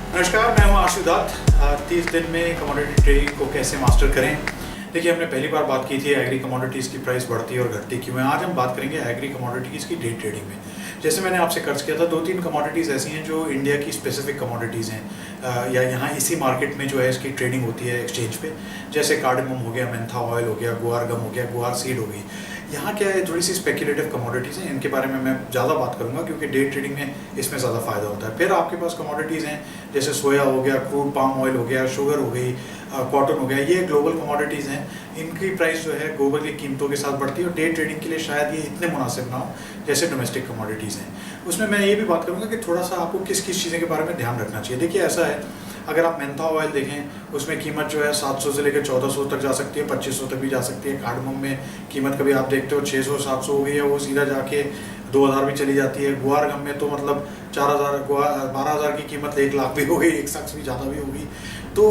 नमस्कार, मैं हूं आशु दत्त। 30 दिन में कमोडिटी ट्रेडिंग को कैसे मास्टर करें। देखिए, हमने पहली बार बात की थी एग्री कमोडिटीज़ की प्राइस बढ़ती और घटती क्यों है। आज हम बात करेंगे एग्री कमोडिटीज़ की डे ट्रेडिंग में। जैसे मैंने आपसे कर्ज किया था, 2-3 कमोडिटीज़ ऐसी हैं जो इंडिया की स्पेसिफिक कमोडिटीज़ हैं या यहाँ इसी मार्केट में जो है इसकी ट्रेडिंग होती है एक्सचेंज पे। जैसे कार्डेमम हो गया, मेंथा ऑयल हो गया, गुआर गम हो गया, गुआर सीड हो गई। यहाँ क्या है, थोड़ी सी स्पेक्युलेटिव कमोडिटीज़ हैं, इनके बारे में मैं ज़्यादा बात करूँगा क्योंकि डे ट्रेडिंग में इसमें ज़्यादा फ़ायदा होता है। फिर आपके पास कमोडिटीज़ हैं जैसे सोया हो गया, क्रूड पाम ऑयल हो गया, शुगर हो गई, कॉटन हो गया। ये ग्लोबल कमोडिटीज़ हैं, इनकी प्राइस जो है ग्लोबल की कीमतों के साथ बढ़ती है और डे ट्रेडिंग के लिए शायद ये इतने मुनासिब ना हो जैसे डोमेस्टिक कमोडिटीज़ हैं। उसमें मैं ये भी बात करूँगा कि थोड़ा सा आपको किस किस चीज़ें के बारे में ध्यान रखना चाहिए। देखिए, ऐसा है, अगर आप मेंथा ऑयल देखें, उसमें कीमत जो है 700 से लेकर 1400 तक जा सकती है, 2500 तक भी जा सकती है। कार्डमम में कीमत कभी आप देखते हो 600-700 हो गई है, वो सीधा जाके 2000 भी चली जाती है। गुआर गम में तो मतलब 4000 12,000 की कीमत 1 लाख भी हो गई, 1 लाख भी ज़्यादा भी होगी। तो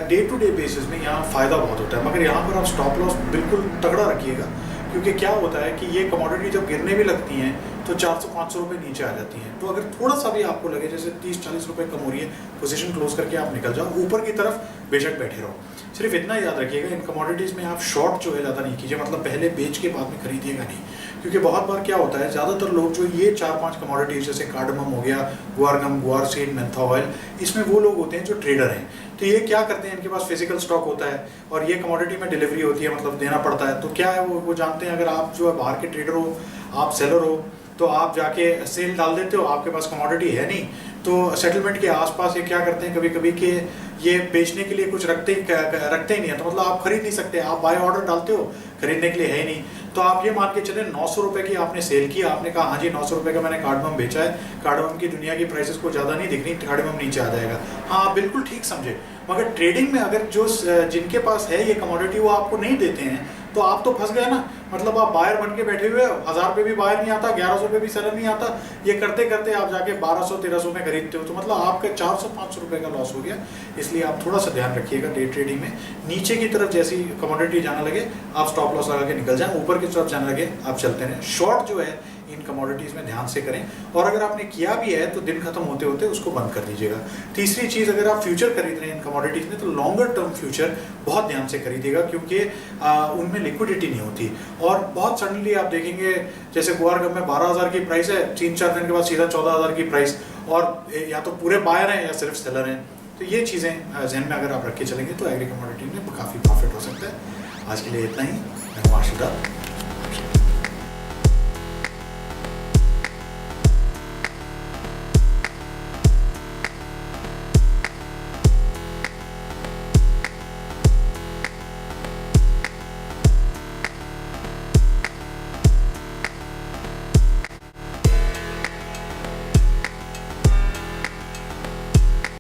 डे टू डे बेसिस में यहाँ फ़ायदा बहुत होता है, मगर यहाँ पर आप स्टॉप लॉस बिल्कुल तगड़ा रखिएगा क्योंकि क्या होता है कि ये कमोडिटी जब गिरने भी लगती हैं तो 400-500 रुपये नीचे आ जाती हैं। तो अगर थोड़ा सा भी आपको लगे जैसे 30-40 रुपये कम हो रही है, पोजीशन क्लोज करके आप निकल जाओ, ऊपर की तरफ बेशक बैठे रहो। सिर्फ इतना याद रखिएगा, इन कमोडिटीज़ में आप शॉर्ट जो है ज़्यादा नहीं कीजिए, मतलब पहले बेच के बाद में खरीदिएगा नहीं। क्योंकि बहुत बार क्या होता है, ज़्यादातर लोग जो ये 4-5 कमोडिटीज जैसे कार्डमम हो गया, गुआर गम, गुआर सीड, मेंथा ऑयल, इसमें वो लोग होते हैं जो ट्रेडर हैं। तो ये क्या करते हैं, इनके पास फिजिकल स्टॉक होता है और ये कमोडिटी में डिलीवरी होती है, मतलब देना पड़ता है। तो क्या है, वो जानते हैं अगर आप जो है बाहर के ट्रेडर हो, आप सेलर हो, तो आप जाके सेल डाल देते हो, आपके पास कमोडिटी है नहीं, तो सेटलमेंट के आसपास ये क्या करते हैं कभी कभी कि ये बेचने के लिए कुछ रखते ही नहीं है। तो मतलब आप खरीद नहीं सकते, आप बाय ऑर्डर डालते हो, खरीदने के लिए है ही नहीं। तो आप ये मान के चले 900 रुपये की आपने सेल की, आपने कहा हाँ जी 900 रुपये का मैंने कार्डमम बेचा है, कार्डमम की दुनिया की प्राइसेस को ज़्यादा नहीं दिख रही, कार्डमम नीचे आ जाएगा। हाँ, बिल्कुल ठीक समझे, मगर ट्रेडिंग में अगर जो जिनके पास है ये कमोडिटी वो आपको नहीं देते हैं तो आप तो फंस गए ना। मतलब आप बायर बन के बैठे हुए हो, 1000 रुपये भी बायर नहीं आता, 1100 रुपये भी सेलर नहीं आता, ये करते करते आप जाके 1200-1300 में खरीदते हो, तो मतलब आपका 400-500 रुपये का लॉस हो गया। इसलिए आप थोड़ा सा ध्यान रखिएगा डे ट्रेडिंग में। नीचे की तरफ जैसी कमोडिटी जाने लगे आप स्टॉप लॉस लगा के निकल जाएं, ऊपर की तरफ जाने लगे आप चलते रहें। शॉर्ट जो है इन कमोडिटीज़ में ध्यान से करें, और अगर आपने किया भी है तो दिन खत्म होते होते उसको बंद कर दीजिएगा। तीसरी चीज़, अगर आप फ्यूचर खरीद रहे हैं इन कमोडिटीज़ में तो लॉन्गर टर्म फ्यूचर बहुत ध्यान से खरीदिएगा क्योंकि उनमें लिक्विडिटी नहीं होती। और बहुत सडनली आप देखेंगे जैसे गुआर गम में 12,000 की प्राइस है, 3-4 दिन के बाद सीधा 14,000 की प्राइस, और या तो पूरे बायर हैं या सिर्फ सेलर हैं। तो ये चीज़ें जहन में अगर आप रख के चलेंगे तो एग्री कमोडिटी में काफ़ी प्रॉफिट हो सकता है। आज के लिए इतना ही। मैं आशु दत्त।